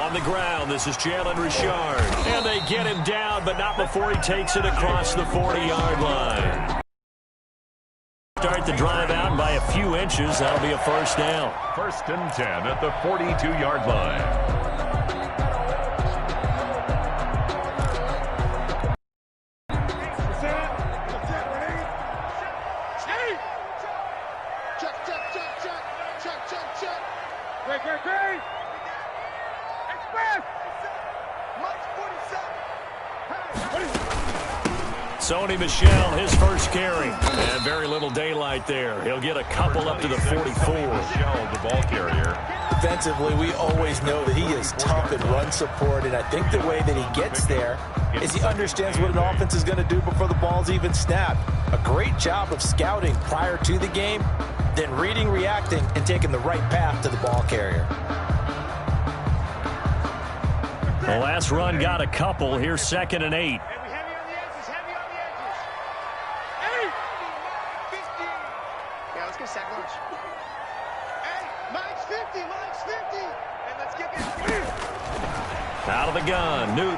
On the ground, this is Jalen Richard. And they get him down, but not before he takes it across the 40-yard line. Start the drive out by a few inches. That'll be a first down. 1st and 10 at the 42-yard line. Sony Michel, his first carry. And very little daylight there. He'll get a couple up to the 44. Michel, the ball carrier. Defensively, we always know that he is tough in run support, and I think the way that he gets there is he understands what an offense is going to do before the ball's even snapped. A great job of scouting prior to the game, then reading, reacting, and taking the right path to the ball carrier. The last run got a couple. Here's 2nd and 8. Out of the gun, Newton.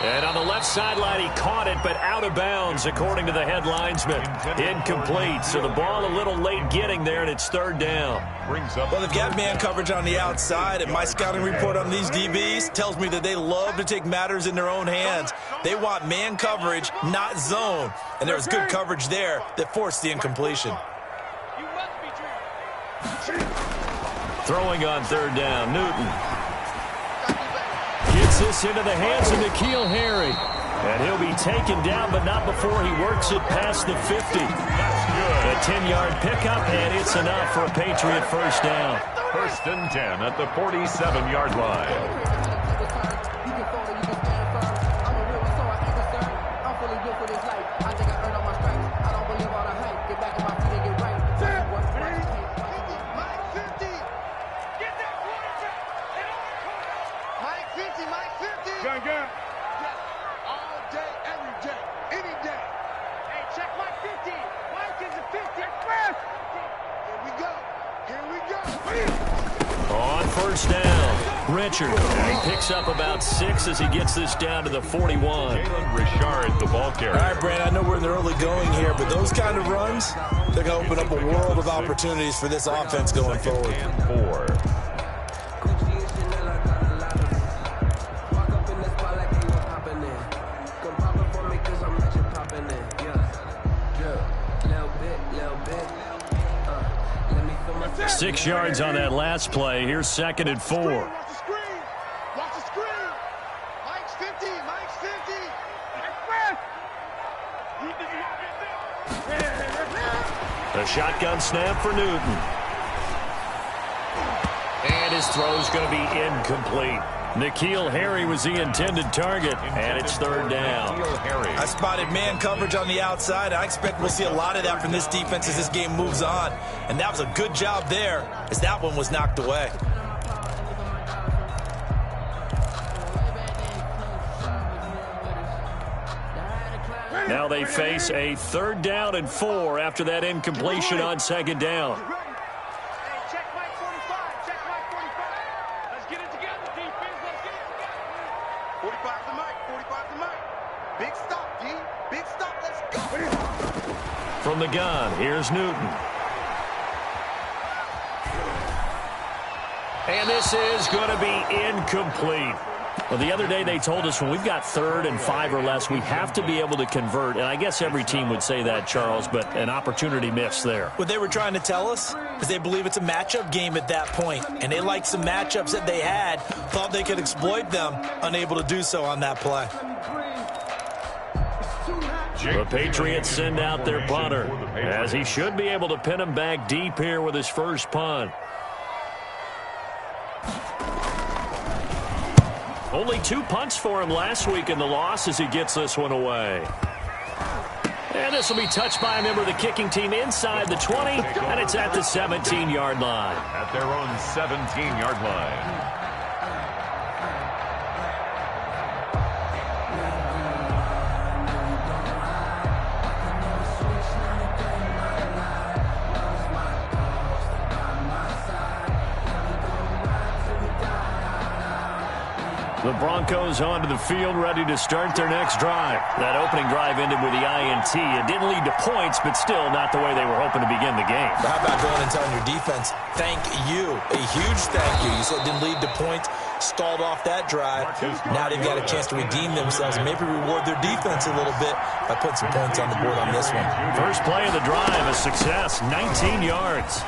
And on the left sideline, he caught it, but out of bounds, according to the head linesman. Incomplete, so the ball a little late getting there, and it's 3rd down. Well, they've got man coverage on the outside, and my scouting report on these DBs tells me that they love to take matters in their own hands. They want man coverage, not zone. And there was good coverage there that forced the incompletion. Throwing on 3rd down, Newton. Gets this into the hands of N'Keal Harry. And he'll be taken down, but not before he works it past the 50. That's good. A 10-yard pickup, and it's enough for a Patriot first down. 1st and 10 at the 47-yard line. On first down, Richard. He picks up about 6 as he gets this down to the 41. Jalen Richard, the ball carrier. All right, Brand, I know we're in the early going here, but those kind of runs, they're going to open up a world of opportunities for this offense going forward. 4. Six yards on that last play. Here's 2nd and 4. Watch the screen. Mike's 50. Mike's 50. A shotgun snap for Newton. And his throw's going to be incomplete. N'Keal Harry was the intended target, and it's 3rd down. I spotted man coverage on the outside. I expect we'll see a lot of that from this defense as this game moves on. And that was a good job there as that one was knocked away. Now they face a 3rd down and 4 after that incompletion on 2nd down. From the gun, here's Newton. And this is going to be incomplete. Well, the other day they told us when we've got 3rd and 5 or less, we have to be able to convert. And I guess every team would say that, Charles, but an opportunity missed there. What they were trying to tell us is they believe it's a matchup game at that point. And they liked some matchups that they had, thought they could exploit them, unable to do so on that play. The Patriots send out their punter, as he should be able to pin him back deep here with his first punt. Only 2 punts for him last week in the loss as he gets this one away. And this will be touched by a member of the kicking team inside the 20, and it's at the 17-yard line. At their own 17-yard line. The Broncos onto the field, ready to start their next drive. That opening drive ended with the INT. It didn't lead to points, but still not the way they were hoping to begin the game. But how about going and telling your defense, thank you, a huge thank you. You said it didn't lead to points, stalled off that drive. Now they've got a chance to redeem themselves and maybe reward their defense a little bit by putting some points on the board on this one. First play of the drive, a success, 19 yards.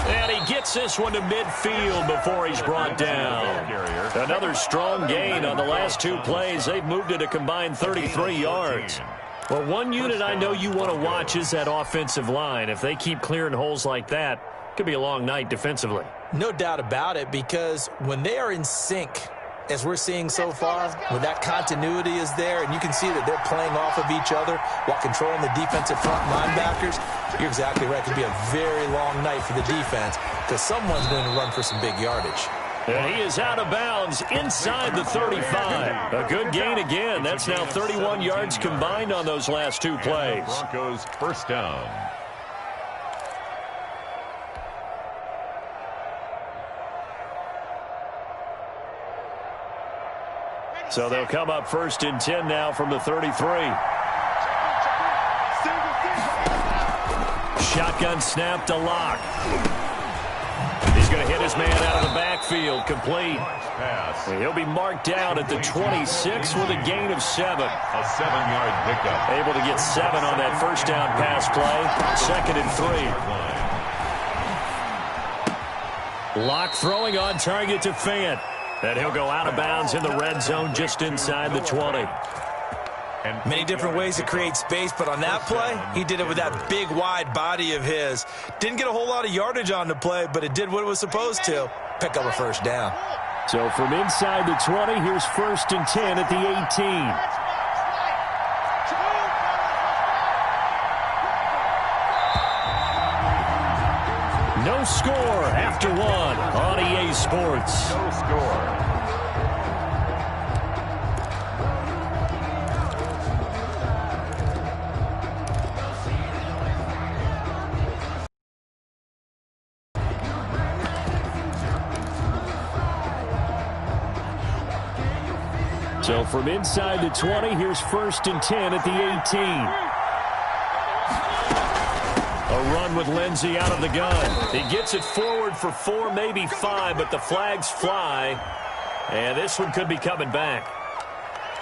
And he gets this one to midfield before he's brought down. Another strong gain on the last two plays. They've moved it a combined 33 yards. Well, one unit I know you want to watch is that offensive line. If they keep clearing holes like that, it could be a long night defensively. No doubt about it, because when they are in sync, as we're seeing so far, when that continuity is there and you can see that they're playing off of each other while controlling the defensive front linebackers, you're exactly right. It could be a very long night for the defense because someone's going to run for some big yardage. And he is out of bounds inside the 35. A good gain again. That's now 31 yards combined on those last two plays. Broncos first down. So they'll come up first and 10 now from the 33. Shotgun snap to Locke. He's going to hit his man out of the backfield. Complete. He'll be marked down at the 26 with a gain of 7. A 7-yard pickup. Able to get 7 on that first down pass play. Second and 3. Locke throwing on target to Fant. And he'll go out of bounds in the red zone just inside the 20. Many different ways to create space, but on that play, he did it with that big, wide body of his. Didn't get a whole lot of yardage on the play, but it did what it was supposed to. Pick up a first down. So from inside the 20, here's first and 10 at the 18. No score after one on EA Sports. No score. So from inside the 20, here's first and 10 at the 18. A run with Lindsey out of the gun. He gets it forward for 4, maybe 5, but the flags fly. And this one could be coming back.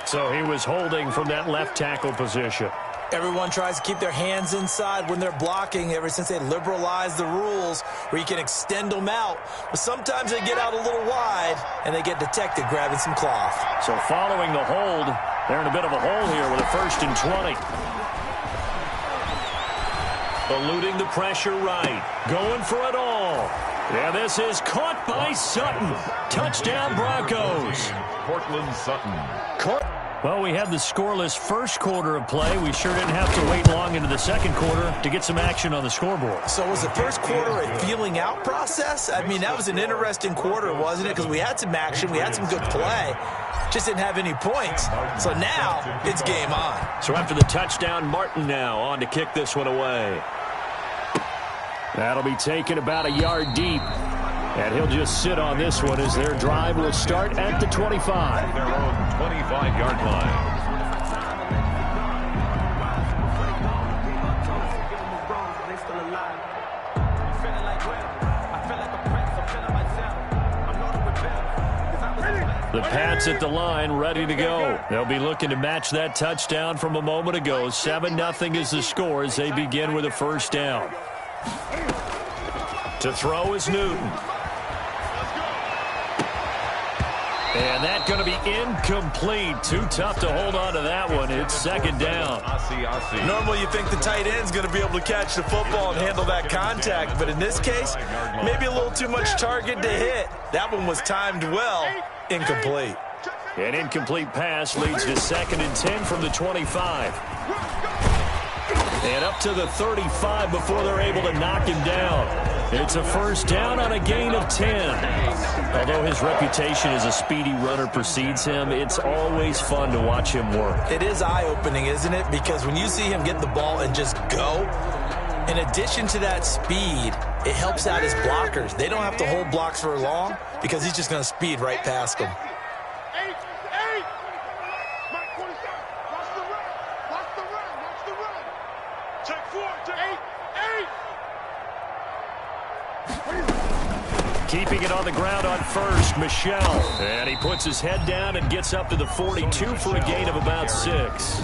So he was holding from that left tackle position. Everyone tries to keep their hands inside when they're blocking ever since they liberalized the rules where you can extend them out. But sometimes they get out a little wide and they get detected grabbing some cloth. So following the hold, they're in a bit of a hole here with a first and 20. Eluding the pressure right. Going for it all. Yeah, this is caught by Sutton. Touchdown, Broncos. Cortland Sutton. Well, we had the scoreless first quarter of play. We sure didn't have to wait long into the second quarter to get some action on the scoreboard. So was the first quarter a feeling out process? I mean, that was an interesting quarter, wasn't it? Because we had some action, we had some good play. Just didn't have any points. So now it's game on. So after the touchdown, Martin now on to kick this one away. That'll be taken about a yard deep. And he'll just sit on this one as their drive will start at the 25. Their own 25-yard line. The Pats at the line, ready to go. They'll be looking to match that touchdown from a moment ago. 7-0 is the score as they begin with a first down. To throw is Newton. And that's going to be incomplete. Too tough to hold on to that one. It's second down. Normally you think the tight end's going to be able to catch the football and handle that contact, but in this case, maybe a little too much target to hit. That one was timed well. Incomplete. An incomplete pass leads to second and 10 from the 25. And up to the 35 before they're able to knock him down. It's a first down on a gain of 10. Although his reputation as a speedy runner precedes him, it's always fun to watch him work. It is eye-opening, isn't it? Because when you see him get the ball and just go, In addition to that speed, it helps out his blockers. They don't have to hold blocks for long because he's just going to speed right past them. Keeping it on the ground on first, Michelle. And he puts his head down and gets up to the 42 for a gain of about 6.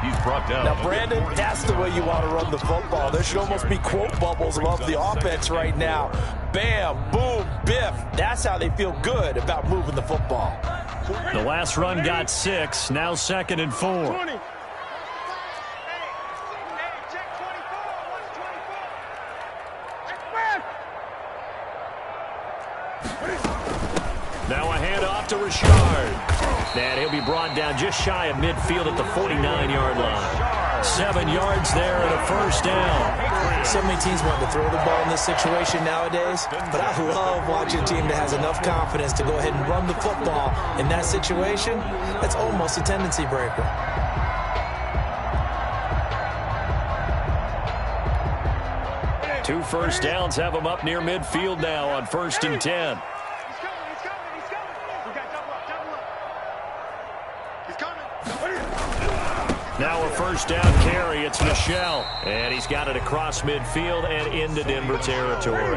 He's brought down. Now, Brandon, that's the way you want to run the football. There should almost be quote bubbles above the offense right now. Bam, boom, biff. That's how they feel good about moving the football. The last run got 6. Now 2nd and 4. Now a handoff to Richard. And he'll be brought down just shy of midfield at the 49-yard line. 7 yards there and a first down. So many teams want to throw the ball in this situation nowadays, but I love watching a team that has enough confidence to go ahead and run the football in that situation. That's almost a tendency breaker. Two first downs have them up near midfield now on 1st and 10. Now a first down carry. It's Michelle. And he's got it across midfield and into Denver territory.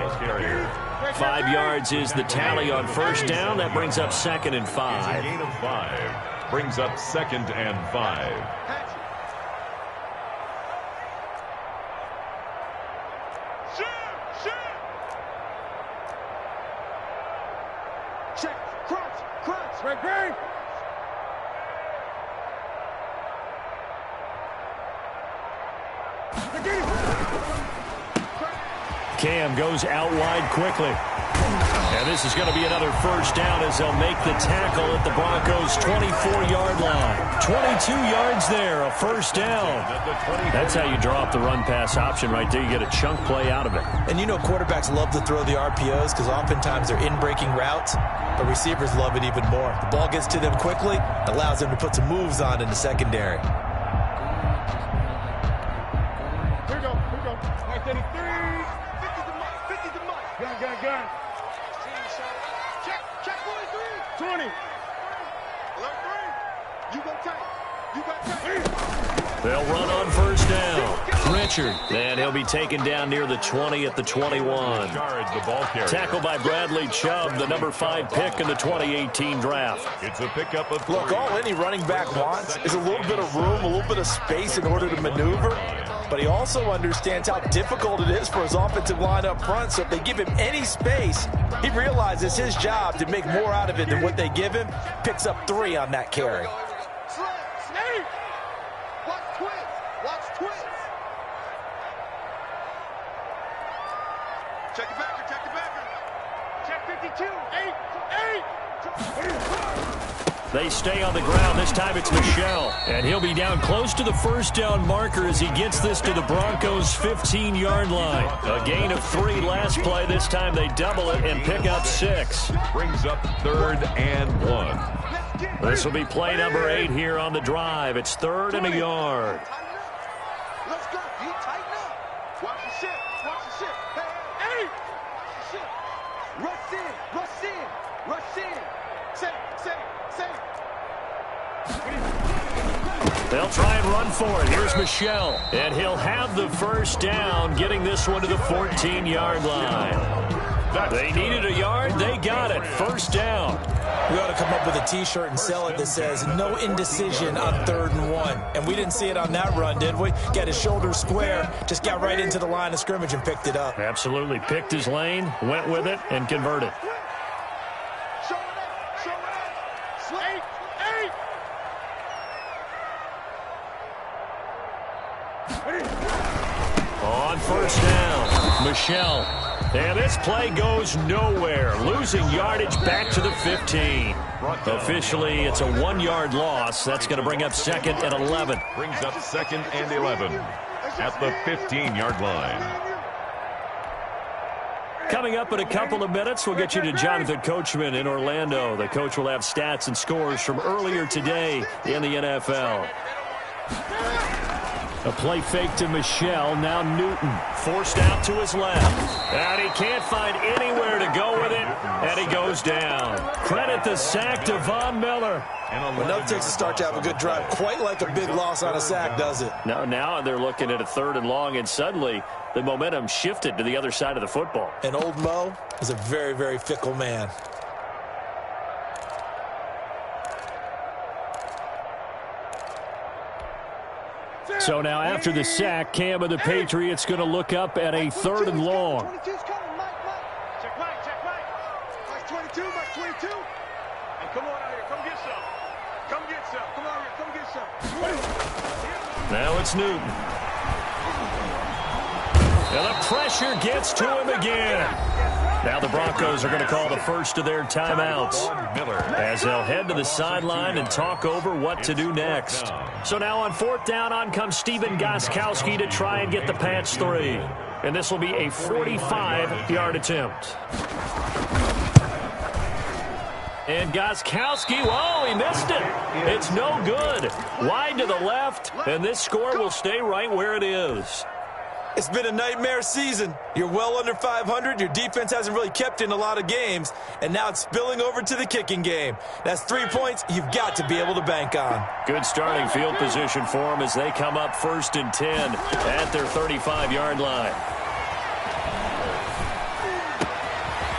5 yards is the tally on first down. That brings up 2nd and 5. Gain of 5. Brings up 2nd and 5. Check, crunch, right. Cam goes out wide quickly. And this is going to be another first down as they'll make the tackle at the Broncos' 24-yard line. 22 yards there, a first down. That's how you draw up the run-pass option right there. You get a chunk play out of it. And you know quarterbacks love to throw the RPOs because oftentimes they're in-breaking routes, but receivers love it even more. The ball gets to them quickly, allows them to put some moves on in the secondary. Here we go. 133. 50 to Mike. Gun. Check, boys, 3. 20. Alert 3. You got tight. They'll run on first down. Richard, and he'll be taken down near the 20 at the 21. Tackled by Bradley Chubb, the number 5 pick in the 2018 draft. It's a pickup of 3. Look, all any running back wants is a little bit of room, a little bit of space in order to maneuver. But he also understands how difficult it is for his offensive line up front. So if they give him any space, he realizes his job to make more out of it than what they give him. Picks up 3 on that carry. Snake. Watch twins. Check the backer. Check 52. 8. They stay on the ground. This time it's Michelle. And he'll be down close to the first down marker as he gets this to the Broncos' 15-yard line. A gain of 3 last play. This time they double it and pick up 6. Brings up 3rd and 1. This will be play number 8 here on the drive. It's 3rd and a yard. Let's go. You tighten up. Watch the shit. Hey. Rush in. Say. They'll try and run for it. Here's Michelle. And he'll have the first down, getting this one to the 14-yard line. They needed a yard. They got it. First down. We ought to come up with a T-shirt and sell it that says, no indecision on 3rd and 1. And we didn't see it on that run, did we? Got his shoulders square, just got right into the line of scrimmage and picked it up. Absolutely. Picked his lane, went with it, and converted. Show it up. 8. On first down, Michelle. And this play goes nowhere. Losing yardage back to the 15. Officially, it's a 1-yard loss. That's going to bring up 2nd and 11. Brings up 2nd and 11 at the 15-yard line. Coming up in a couple of minutes, we'll get you to Jonathan Coachman in Orlando. The coach will have stats and scores from earlier today in the NFL. A play fake to Michelle. Now Newton forced out to his left. And he can't find anywhere to go with it. And he goes down. Credit the sack to Von Miller. Another takes a start to have a good drive. Quite like a big loss on a sack, does it? Now they're looking at a 3rd and long, and suddenly the momentum shifted to the other side of the football. And old Mo is a very, very fickle man. So now after the sack, Cam of the Patriots going to look up at a 3rd and long. Check right. Mark 22, Mark 22. And come on out here, come get some. Come get some. Come on here, come get some. Now it's Newton. And the pressure gets to him again. Now the Broncos are going to call the first of their timeouts as they'll head to the sideline and talk over what to do next. So now on 4th down, on comes Stephen Gostkowski to try and get the patch 3. And this will be a 45-yard attempt. And Gostkowski, whoa, he missed it. It's no good. Wide to the left, and this score will stay right where it is. It's been a nightmare season. You're well under 500. Your defense hasn't really kept in a lot of games, and now it's spilling over to the kicking game. That's 3 points you've got to be able to bank on. Good starting field position for them as they come up 1st and 10 at their 35-yard line.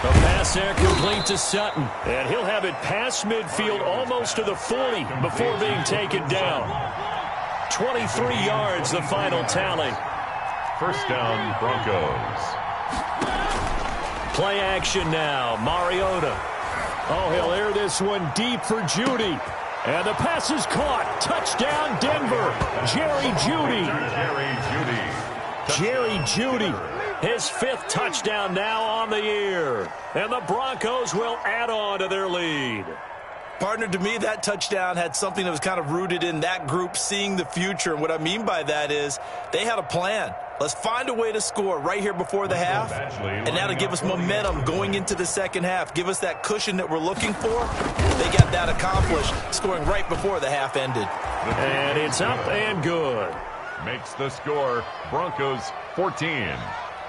The pass there complete to Sutton, and he'll have it past midfield almost to the 40 before being taken down. 23 yards, the final tally. 1st down, Broncos. Play action now. Mariota. Oh, he'll air this one deep for Judy. And the pass is caught. Touchdown, Denver. Jerry Judy. His 5th touchdown now on the year. And the Broncos will add on to their lead. Partner, to me, that touchdown had something that was kind of rooted in that group seeing the future. And what I mean by that is they had a plan. Let's find a way to score right here before the half. And now to give us momentum going into the second half. Give us that cushion that we're looking for. They got that accomplished, scoring right before the half ended. And it's up and good. Makes the score Broncos 14,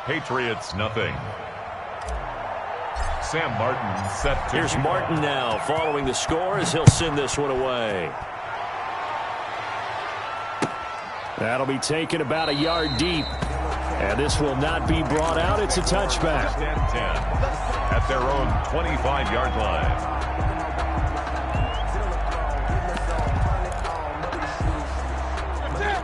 Patriots nothing. Sam Martin set to... Here's Martin now following the score as he'll send this one away. That'll be taken about a yard deep. And this will not be brought out. It's a touchback. 10 at their own 25-yard line.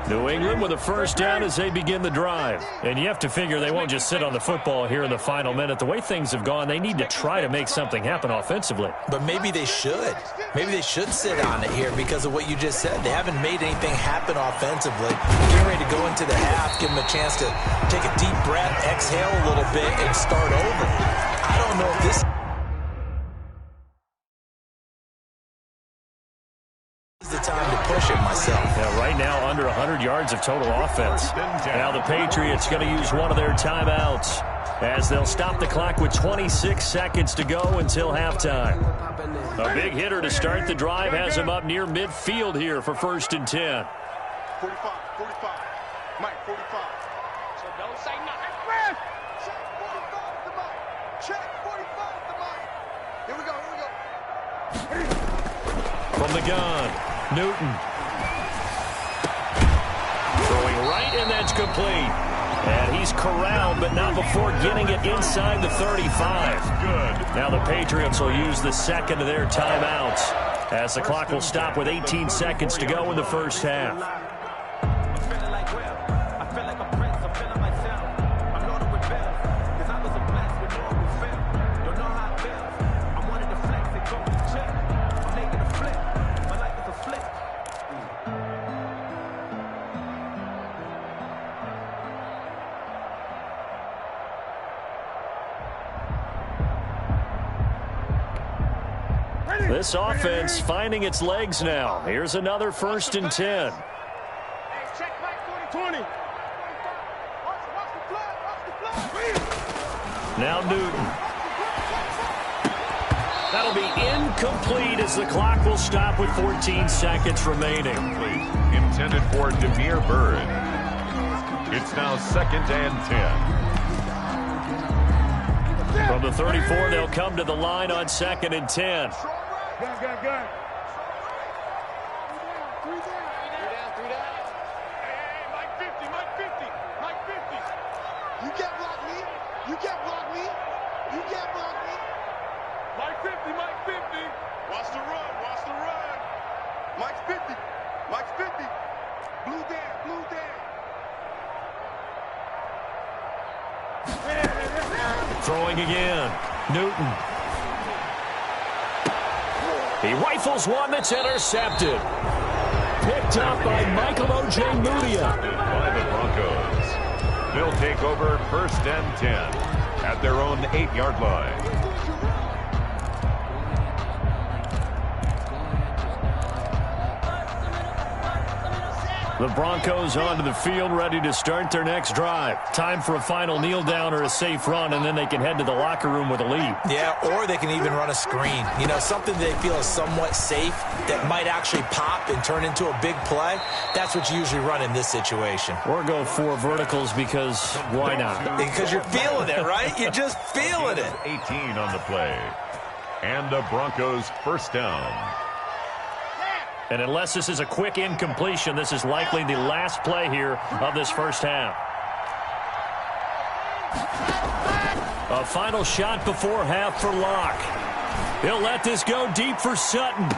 New England with a 1st down as they begin the drive. And you have to figure they won't just sit on the football here in the final minute. The way things have gone, they need to try to make something happen offensively. But maybe they should. Maybe they should sit on it here because of what you just said. They haven't made anything happen offensively. Getting ready to go into the half, give them a chance to take a deep breath, exhale a little bit, and start over. I don't know if this is the time to push it myself. Yeah, right now under 100 yards of total offense. Now the Patriots going to use one of their timeouts as they'll stop the clock with 26 seconds to go until halftime. A big hitter to start the drive has him up near midfield here for 1st and 10. 45. Mike, 45. So don't say nothing. Check 45 to Mike. Check 45 to Mike. Here we go. From the gun, Newton. Throwing right, and that's complete. And he's corralled, but not before getting it inside the 35. Good. Now the Patriots will use the second of their timeouts as the clock will stop with 18 seconds to go in the first half. This offense finding its legs now. Here's another 1st and 10. Hey, check Mike 20. Now Newton. That'll be incomplete as the clock will stop with 14 seconds remaining. Intended for Demir Bird. It's now 2nd and 10. From the 34, they'll come to the line on 2nd and 10. Gun. You can't block me. Mike 50. Watch the run. Mike's 50. Blue down. Throwing again. Newton. He rifles one that's intercepted. Picked up by Michael O.J. Mudia. By the Broncos. They'll take over 1st and 10 at their own 8-yard line. The Broncos onto the field, ready to start their next drive. Time for a final kneel down or a safe run, and then they can head to the locker room with a lead. Yeah, or they can even run a screen. You know, something they feel is somewhat safe that might actually pop and turn into a big play. That's what you usually run in this situation. Or go 4 verticals because why not? Because you're feeling it, right? You're just feeling it. 18 on the play. And the Broncos 1st down. And unless this is a quick incompletion, this is likely the last play here of this first half. A final shot before half for Locke. He'll let this go deep for Sutton.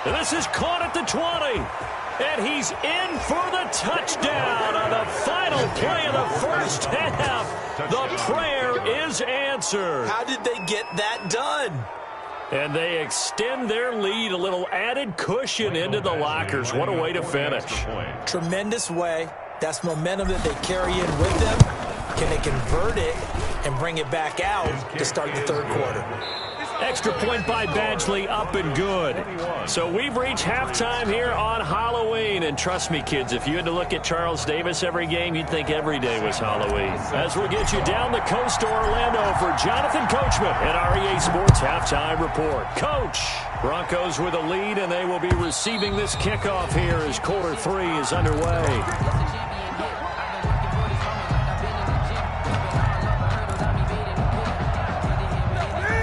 This is caught at the 20. And he's in for the touchdown on the final play of the first half. The prayer is answered. How did they get that done? And they extend their lead, a little added cushion into the lockers. What a way to finish. Tremendous way. That's momentum that they carry in with them. Can they convert it and bring it back out to start the 3rd quarter? Extra point by Badgley, up and good. So we've reached halftime here on Halloween. And trust me, kids, if you had to look at Charles Davis every game, you'd think every day was Halloween. As we'll get you down the coast to Orlando for Jonathan Coachman at our EA Sports Halftime Report. Coach, Broncos with a lead, and they will be receiving this kickoff here as quarter 3 is underway.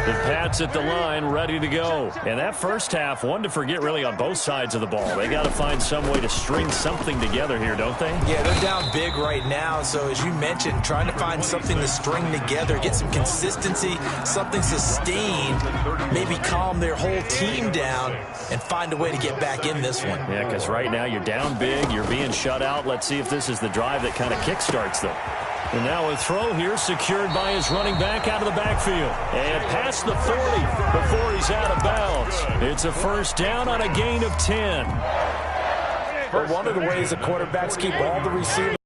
The Pats at the line, ready to go. And that first half, one to forget really on both sides of the ball. They got to find some way to string something together here, don't they? Yeah, they're down big right now. So as you mentioned, trying to find something to string together, get some consistency, something sustained, maybe calm their whole team down and find a way to get back in this one. Yeah, because right now you're down big, you're being shut out. Let's see if this is the drive that kind of kickstarts them. And now a throw here secured by his running back out of the backfield. And past the 40 before he's out of bounds. It's a first down on a gain of 10. But one of the ways the quarterbacks keep all the receivers,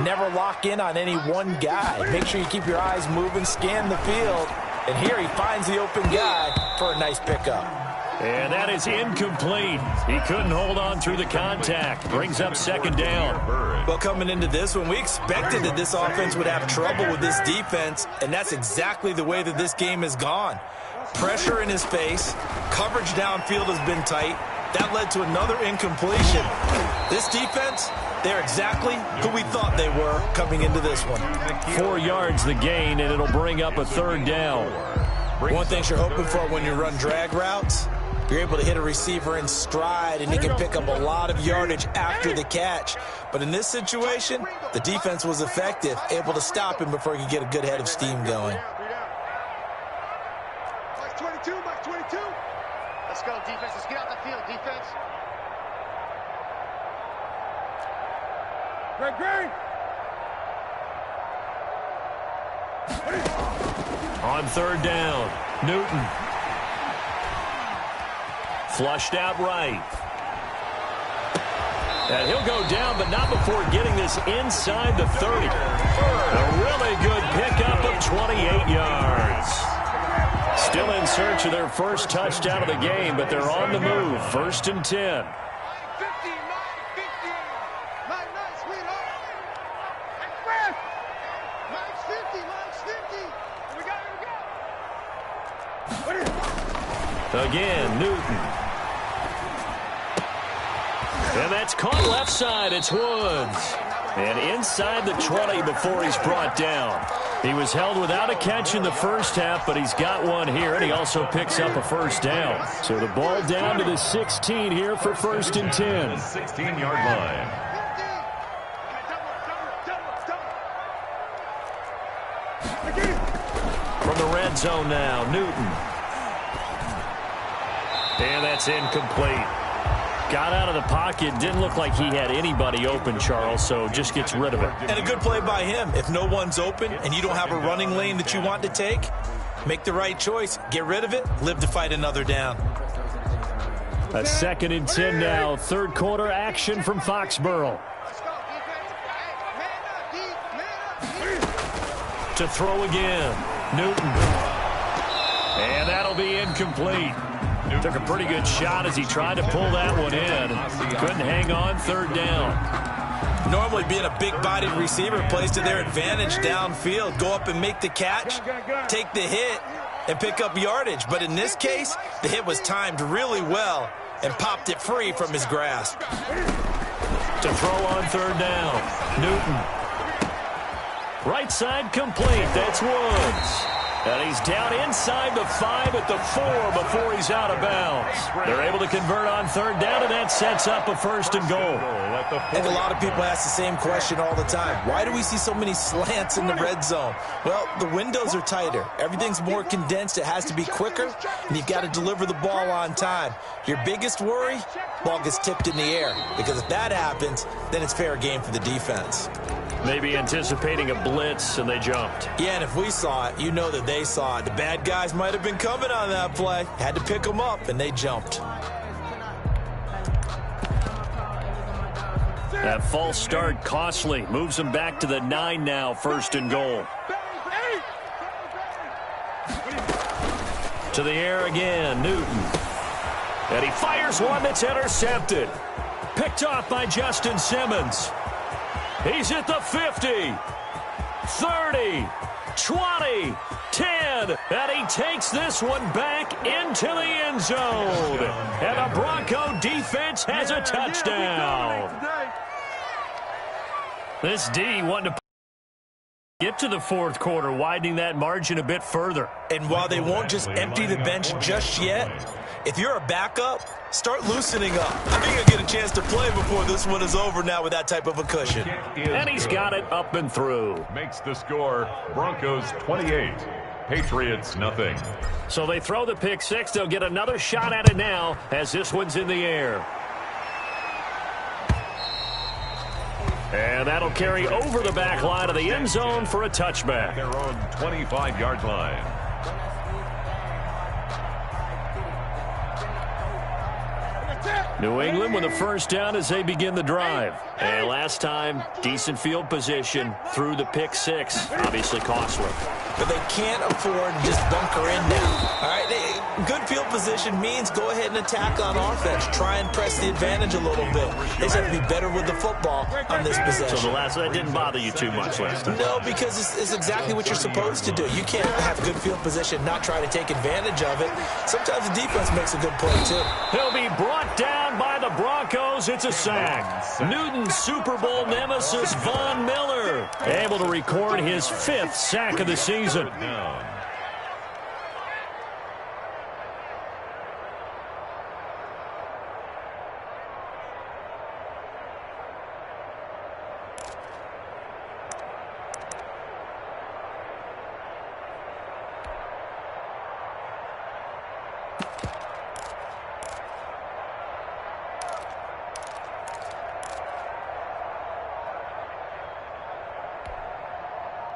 never lock in on any one guy. Make sure you keep your eyes moving, scan the field. And here he finds the open guy for a nice pickup. And that is incomplete. He couldn't hold on through the contact. Brings up 2nd down. Well, coming into this one, we expected that this offense would have trouble with this defense, and that's exactly the way that this game has gone. Pressure in his face. Coverage downfield has been tight. That led to another incompletion. This defense, they're exactly who we thought they were coming into this one. 4 yards the gain, and it'll bring up a 3rd down. One thing you're hoping for when you run drag routes, you're able to hit a receiver in stride, and he can pick up a lot of yardage after the catch. But in this situation, the defense was effective, able to stop him before he could get a good head of steam going. Mike 22. Let's go, defense. Let's get out the field, defense. Green. On 3rd down, Newton. Flushed out right. And he'll go down, but not before getting this inside the 30. A really good pickup of 28 yards. Still in search of their first touchdown of the game, but they're on the move. 1st and 10. Again, Newton. And that's caught left side. It's Woods. And inside the 20 before he's brought down. He was held without a catch in the first half, but he's got one here, and he also picks up a first down. So the ball down to the 16 here for 1st and 10. 16-yard line. From the red zone now, Newton. And that's incomplete. Got out of the pocket. Didn't look like he had anybody open, Charles, so just gets rid of it. And a good play by him. If no one's open and you don't have a running lane that you want to take, make the right choice. Get rid of it. Live to fight another down. A 2nd and 10 now. 3rd quarter action from Foxborough. To throw again. Newton. And that'll be incomplete. Took a pretty good shot as he tried to pull that one in. Couldn't hang on. 3rd down. Normally being a big-bodied receiver plays to their advantage downfield. Go up and make the catch, take the hit, and pick up yardage. But in this case, the hit was timed really well and popped it free from his grasp. To throw on 3rd down. Newton. Right side complete. That's Woods. And he's down inside the 5 at the 4 before he's out of bounds. They're able to convert on 3rd down, and that sets up a 1st and goal. I think a lot of people ask the same question all the time. Why do we see so many slants in the red zone? Well, the windows are tighter. Everything's more condensed. It has to be quicker, and you've got to deliver the ball on time. Your biggest worry? Ball gets tipped in the air, because if that happens, then it's fair game for the defense. Maybe anticipating a blitz, and they jumped. Yeah, and if we saw it, you know that they saw it. The bad guys might have been coming on that play. Had to pick them up, and they jumped. That false start costly. Moves him back to the 9 now, 1st and goal. To the air again, Newton. And he fires one that's intercepted. Picked off by Justin Simmons. He's at the 50, 30, 20, 10, and he takes this one back into the end zone. And the Bronco defense has a touchdown. This D wanted to get to the 4th quarter, widening that margin a bit further. And while they won't just empty the bench just yet, if you're a backup, start loosening up. I think you'll get a chance to play before this one is over now with that type of a cushion. And he's got it up and through. Makes the score Broncos 28, Patriots nothing. So they throw the pick 6. They'll get another shot at it now as this one's in the air. And that'll carry over the back line of the end zone for a touchback. Their own 25-yard line. New England with a 1st down as they begin the drive. And last time, decent field position through the pick 6. Obviously costly. But they can't afford to just bunker in now. All right, good field position means go ahead and attack on offense. Try and press the advantage a little bit. They just have to be better with the football on this possession. So that didn't bother you too much last time? No, because it's exactly what you're supposed to do. You can't have good field position, not try to take advantage of it. Sometimes the defense makes a good play, too. He'll be brought down by the Broncos. It's a sack. Newton's Super Bowl nemesis, Von Miller, able to record his 5th sack of the season.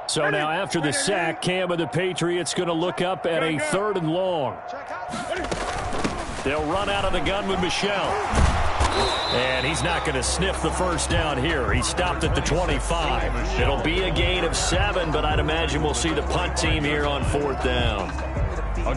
So now after the sack, Cam of the Patriots going to look up at a 3rd and long. They'll run out of the gun with Michel. And he's not going to sniff the 1st down here. He stopped at the 25. It'll be a gain of 7, but I'd imagine we'll see the punt team here on 4th down.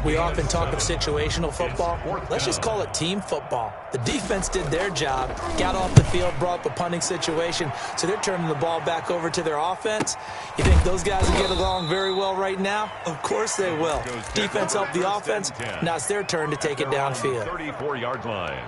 We often talk of situational football. Let's just call it team football. The defense did their job, got off the field, brought up a punting situation, so they're turning the ball back over to their offense. You think those guys will get along very well right now? Of course they will. Defense helped the offense. Now it's their turn to take it downfield. 34-yard line.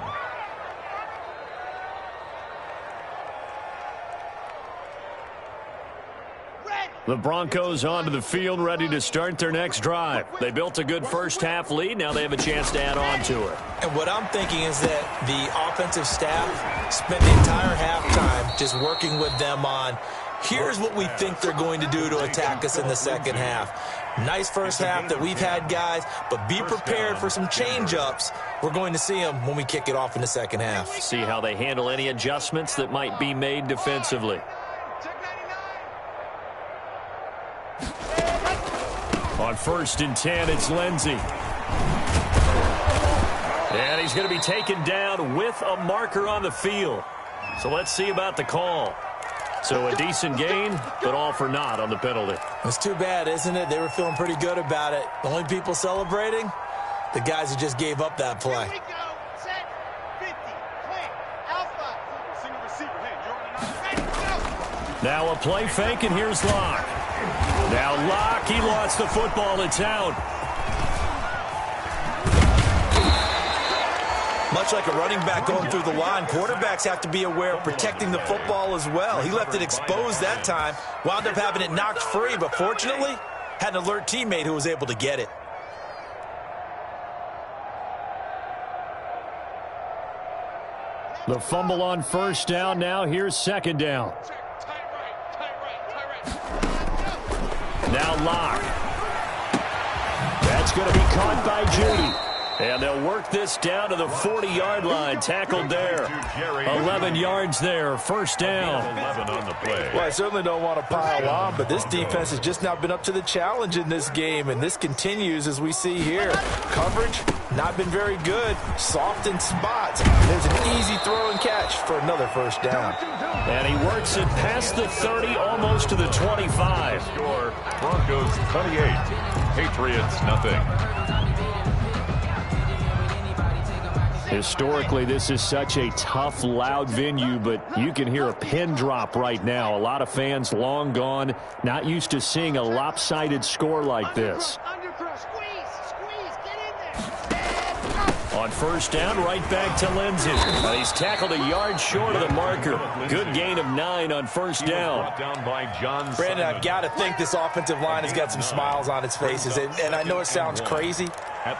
The Broncos onto the field, ready to start their next drive. They built a good first-half lead. Now they have a chance to add on to it. And what I'm thinking is that the offensive staff spent the entire halftime just working with them on, here's what we think they're going to do to attack us in the second half. Nice first half that we've had, guys, but be prepared for some change-ups. We're going to see them when we kick it off in the second half. See how they handle any adjustments that might be made defensively. On 1st and 10, it's Lindsey. And he's going to be taken down with a marker on the field. So let's see about the call. So a decent gain, but all for naught on the penalty. It's too bad, isn't it? They were feeling pretty good about it. The only people celebrating, the guys who just gave up that play. Here we go. Set. 50. Play. Alpha. Single receiver. Hey, you're on an go. Now a play fake, and here's Locke. Now Locke, he lost the football. It's out. Much like a running back going through the line, quarterbacks have to be aware of protecting the football as well. He left it exposed that time, wound up having it knocked free, but fortunately, had an alert teammate who was able to get it. The fumble on 1st down. Now here's 2nd down. Now Locke. That's going to be caught by Judy. And they'll work this down to the 40-yard line. Tackled there. 11 yards there. 1st down. 11 on the play. Well, I certainly don't want to pile on, but this defense has just not been up to the challenge in this game, and this continues as we see here. Coverage, not been very good. Soft in spots. There's an easy throw and catch for another 1st down. And he works it past the 30, almost to the 25. Score, Broncos 28, Patriots nothing. Historically, this is such a tough, loud venue, but you can hear a pin drop right now. A lot of fans long gone, not used to seeing a lopsided score like this. On 1st down, right back to Lindsey. He's tackled a yard short of the marker. Good gain of 9 on 1st down. Brandon, I've got to think this offensive line has got some smiles on its faces, and I know it sounds crazy,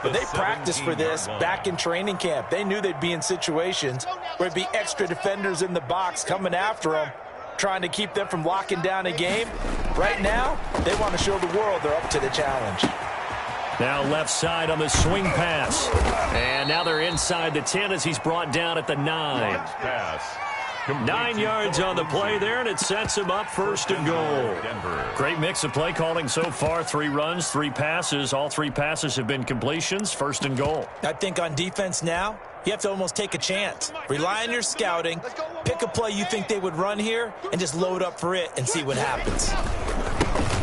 but they practiced for this back in training camp. They knew they'd be in situations where there'd be extra defenders in the box coming after them, trying to keep them from locking down a game. Right now, they want to show the world they're up to the challenge. Now left side on the swing pass. And now they're inside the 10 as he's brought down at the 9. 9 yards on the play there, and it sets him up 1st and goal. Great mix of play calling so far. 3 runs, 3 passes. All 3 passes have been completions. 1st and goal. I think on defense now, you have to almost take a chance. Rely on your scouting. Pick a play you think they would run here, and just load up for it and see what happens.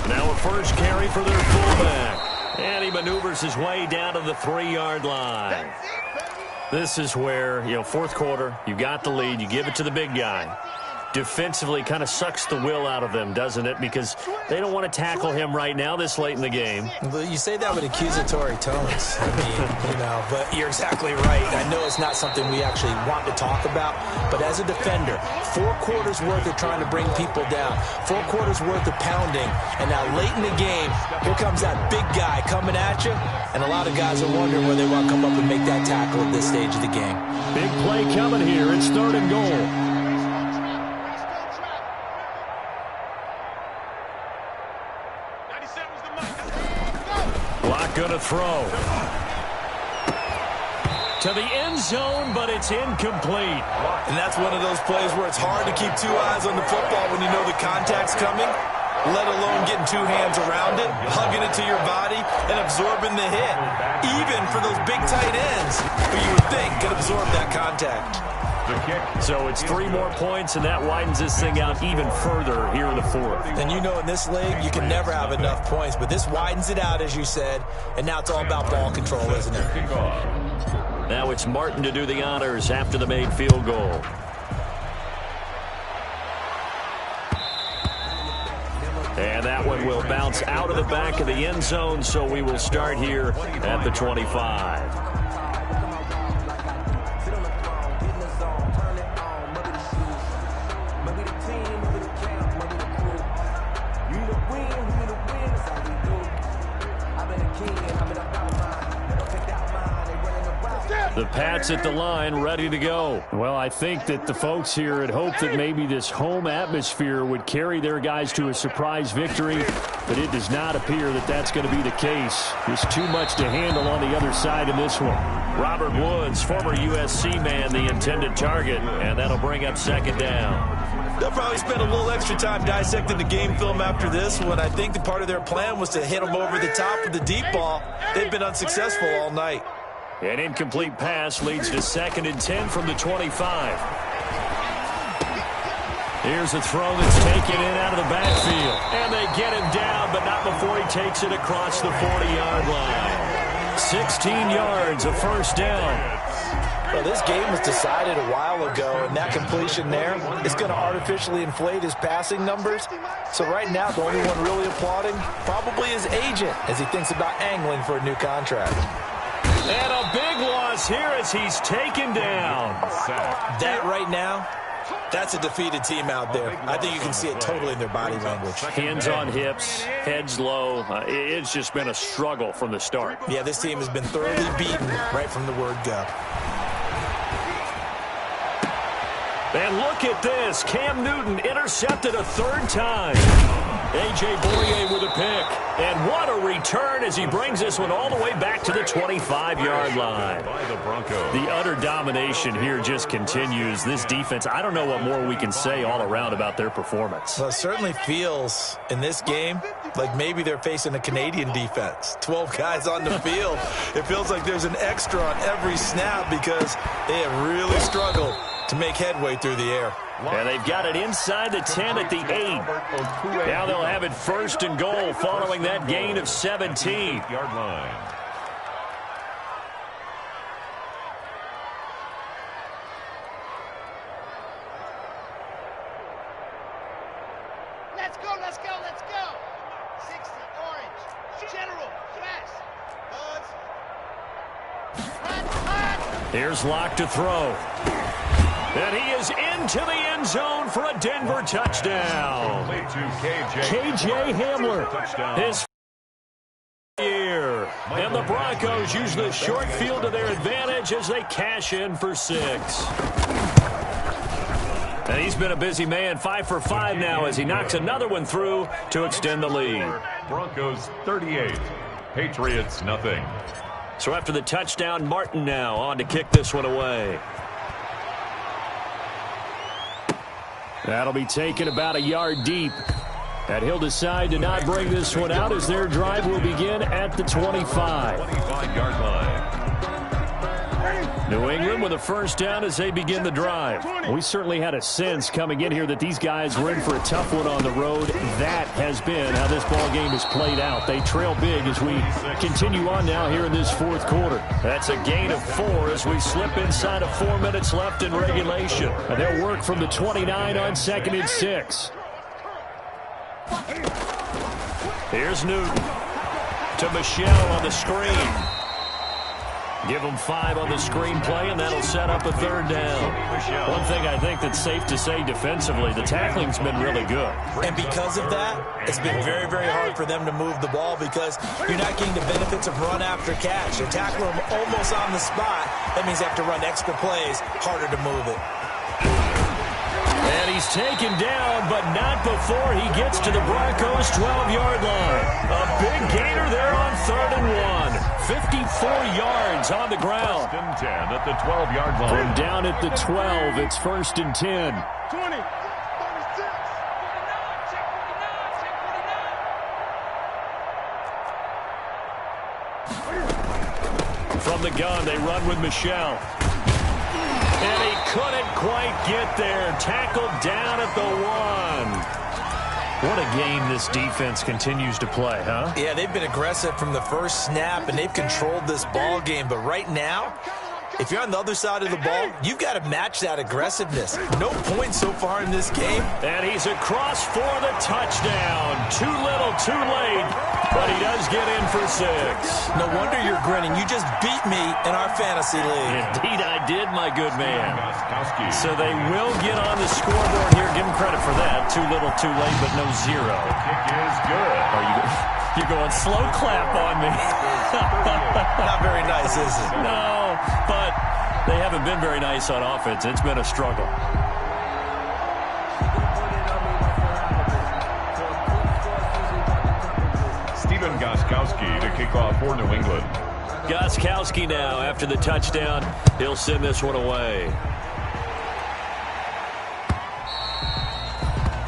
Now a 1st carry for their fullback. And he maneuvers his way down to the 3-yard line. This is where, 4th quarter, you got the lead, you give it to the big guy. Defensively kind of sucks the will out of them, doesn't it? Because they don't want to tackle him right now this late in the game. But you say that with accusatory tones. I mean, but you're exactly right. I know it's not something we actually want to talk about, but as a defender, 4 quarters worth of trying to bring people down, 4 quarters worth of pounding, and now late in the game, here comes that big guy coming at you, and a lot of guys are wondering whether they want to come up and make that tackle at this stage of the game. Big play coming here. It's 3rd and goal. Gonna throw to the end zone, but it's incomplete. And that's one of those plays where it's hard to keep 2 eyes on the football when you know the contact's coming, let alone getting 2 hands around it, hugging it to your body, and absorbing the hit. Even for those big tight ends, who you would think could absorb that contact. So it's 3 more points, and that widens this thing out even further here in the 4th. And you know in this league, you can never have enough points, but this widens it out, as you said, and now it's all about ball control, isn't it? Now it's Martin to do the honors after the made field goal. And that one will bounce out of the back of the end zone, so we will start here at the 25. Maybe the team, maybe the camp, maybe the crew. You the win, The Pats at the line, ready to go. Well, I think that the folks here had hoped that maybe this home atmosphere would carry their guys to a surprise victory, but it does not appear that that's going to be the case. There's too much to handle on the other side in this one. Robert Woods, former USC man, the intended target, and that'll bring up second down. They'll probably spend a little extra time dissecting the game film after this one. I think the part of their plan was to hit them over the top of the deep ball. They've been unsuccessful all night. An incomplete pass leads to 2nd and 10 from the 25. Here's a throw that's taken in out of the backfield. And they get him down, but not before he takes it across the 40-yard line. 16 yards, a first down. Well, this game was decided a while ago, and that completion there is going to artificially inflate his passing numbers. So right now, the only one really applauding probably his agent as he thinks about angling for a new contract. And a big loss here as he's taken down. That right now, that's a defeated team out there. I think you can see it totally in their body language. Hands on hips, heads low. It's just been a struggle from the start. Yeah, this team has been thoroughly beaten right from the word go. And look at this. Cam Newton intercepted a 3rd time. A.J. Boye with a pick. And what a return as he brings this one all the way back to the 25-yard line. The utter domination here just continues. This defense, I don't know what more we can say all around about their performance. Well, it certainly feels in this game like maybe they're facing a Canadian defense. 12 guys on the field. It feels like there's an extra on every snap because they have really struggled to make headway through the air. And they've got it inside the 10 at the 8. Now they'll have it 1st and goal following that gain of 17. Yard line. Let's go, let's go, let's go. 60, orange, general, fast. Buds. Here's Locke to throw. And he is into the end zone for a Denver touchdown. KJ Hamler, his year. And the Broncos use the short field to their advantage as they cash in for 6. And he's been a busy man, 5 for 5 now as he knocks another one through to extend the lead. Broncos 38, Patriots nothing. So after the touchdown, Martin now on to kick this one away. That'll be taken about a yard deep. And he'll decide to not bring this one out as their drive will begin at the 25. 25-yard line. New England with a first down as they begin the drive. We certainly had a sense coming in here that these guys were in for a tough one on the road. That has been how this ball game has played out. They trail big as we continue on now here in this 4th quarter. That's a gain of 4 as we slip inside of 4 minutes left in regulation. And they'll work from the 29 on 2nd and 6. Here's Newton to Michelle on the screen. Give them 5 on the screenplay, and that'll set up a 3rd down. One thing I think that's safe to say defensively, the tackling's been really good. And because of that, it's been very, very hard for them to move the ball because you're not getting the benefits of run after catch. They tackle them almost on the spot. That means they have to run extra plays, harder to move it. And he's taken down, but not before he gets to the Broncos' 12-yard line. A big gainer there on 3rd and 1. 54 yards on the ground. 1st and 10 at the 12-yard line. From down at the 12, it's 1st and 10. 20, 36. From the gun, they run with Michelle. And he couldn't quite get there. Tackled down at the 1. What a game this defense continues to play, huh? Yeah, they've been aggressive from the first snap, and they've controlled this ball game. But right now, if you're on the other side of the ball, you've got to match that aggressiveness. No points so far in this game. And he's across for the touchdown. Too little, too late, but he does get in for 6. No wonder you're grinning. You just beat me in our fantasy league. Indeed I did, my good man. So they will get on the scoreboard here. Give him credit for that. Too little, too late, but no 0. Kick is good. You're going slow clap on me. Not very nice, is it? No, but they haven't been very nice on offense. It's been a struggle. Stephen Gostkowski to kick off for New England. Gostkowski now, after the touchdown, he'll send this one away.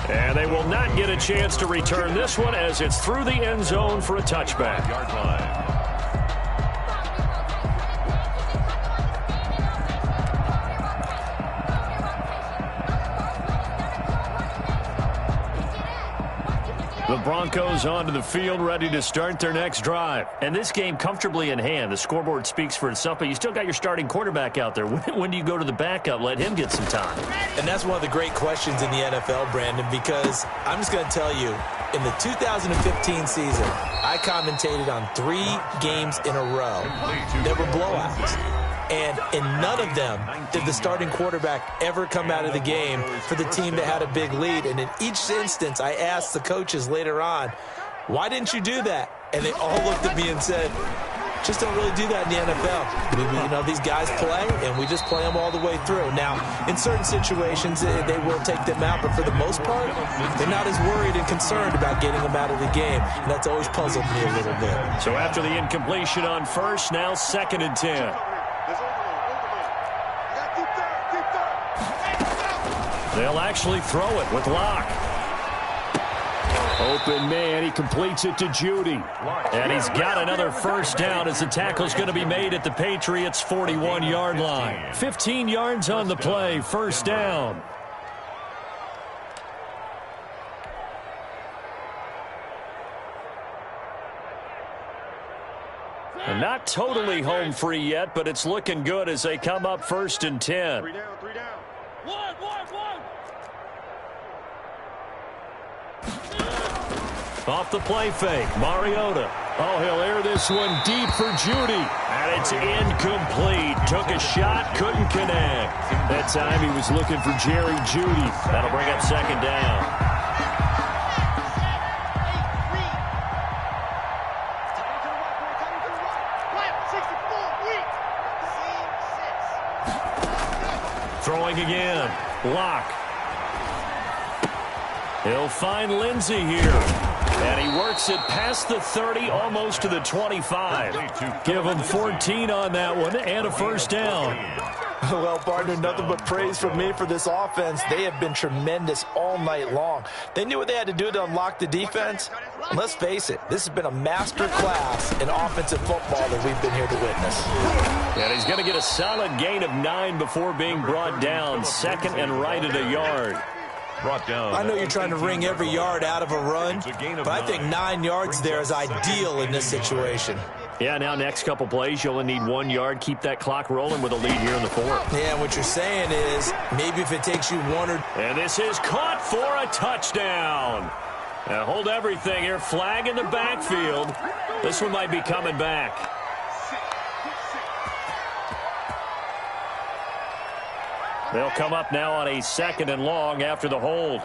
And they will not get a chance to return this one as it's through the end zone for a touchback. Yard line. The Broncos onto the field, ready to start their next drive. And this game comfortably in hand. The scoreboard speaks for itself, but you still got your starting quarterback out there. When do you go to the backup? Let him get some time. And that's one of the great questions in the NFL, Brandon, because I'm just going to tell you, in the 2015 season, I commentated on 3 games in a row. There were blowouts. And in none of them did the starting quarterback ever come out of the game for the team that had a big lead. And in each instance, I asked the coaches later on, why didn't you do that? And they all looked at me and said, just don't really do that in the NFL. You know, these guys play, and we just play them all the way through. Now, in certain situations, they will take them out, but for the most part, they're not as worried and concerned about getting them out of the game, and that's always puzzled me a little bit. So after the incompletion on first, now 2nd and 10. They'll actually throw it with Locke. Open man, he completes it to Judy. And he's got another first down as the tackle's going to be made at the Patriots' 41-yard line. 15 yards on the play, first down. And not totally home free yet, but it's looking good as they come up 1st and 10. 3 down, 3 down. One. Off the play fake, Mariota. Oh, he'll air this one deep for Judy. And it's incomplete. Took a shot, couldn't connect. That time he was looking for Jerry Judy. That'll bring up 2nd down. Throwing again. Locke. He'll find Lindsey here. And he works it past the 30, almost to the 25. Give him 14 on that one and a first down. Well, partner, nothing but praise from me for this offense. They have been tremendous all night long. They knew what they had to do to unlock the defense. And let's face it, this has been a master class in offensive football that we've been here to witness. And he's going to get a solid gain of 9 before being brought down. 2nd and right at a yard. Brought down. I know you're trying to wring every yard out of a run, but I think 9 yards there is ideal in this situation. Yeah, now next couple plays, you only need 1 yard. Keep that clock rolling with a lead here in the 4th. Yeah, what you're saying is maybe if it takes you 1 or... And this is caught for a touchdown. Now hold everything here. Flag in the backfield. This one might be coming back. They'll come up now on a 2nd and long after the hold.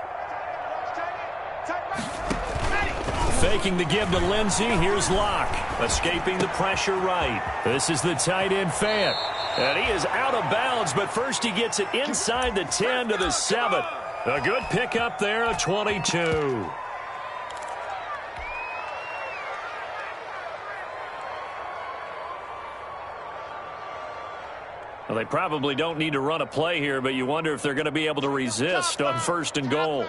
Faking the give to Lindsey. Here's Locke. Escaping the pressure right. This is the tight end Fant. And he is out of bounds, but first he gets it inside the 10 to the 7. A good pickup there, a 22. Well, they probably don't need to run a play here, but you wonder if they're going to be able to resist on 1st and goal.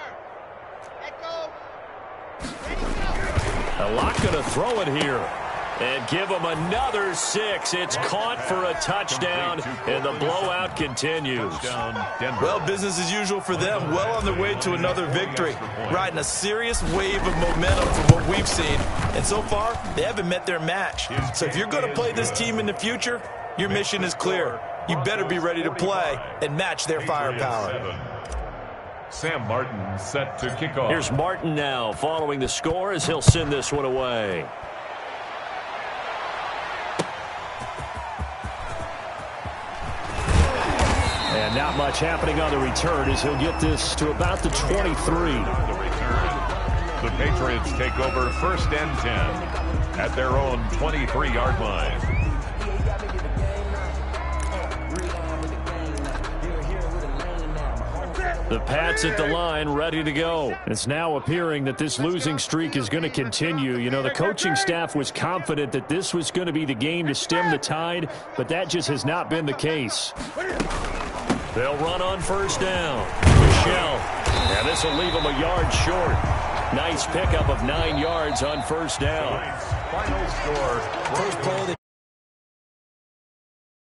Locke going to throw it here and give them another 6. It's caught for a touchdown, and the blowout continues. Well, business as usual for them. Well on their way to another victory. Riding a serious wave of momentum from what we've seen. And so far, they haven't met their match. So if you're going to play this team in the future, your mission is clear. You better be ready to play and match their firepower. Sam Martin set to kick off. Here's Martin now following the score as he'll send this one away. And not much happening on the return as he'll get this to about the 23. The return. The Patriots take over 1st and 10 at their own 23-yard line. The Pats at the line, ready to go. It's now appearing that this losing streak is going to continue. You know, the coaching staff was confident that this was going to be the game to stem the tide, but that just has not been the case. They'll run on first down. Michelle. And this will leave them a yard short. Nice pickup of 9 yards on first down. Final score. First play.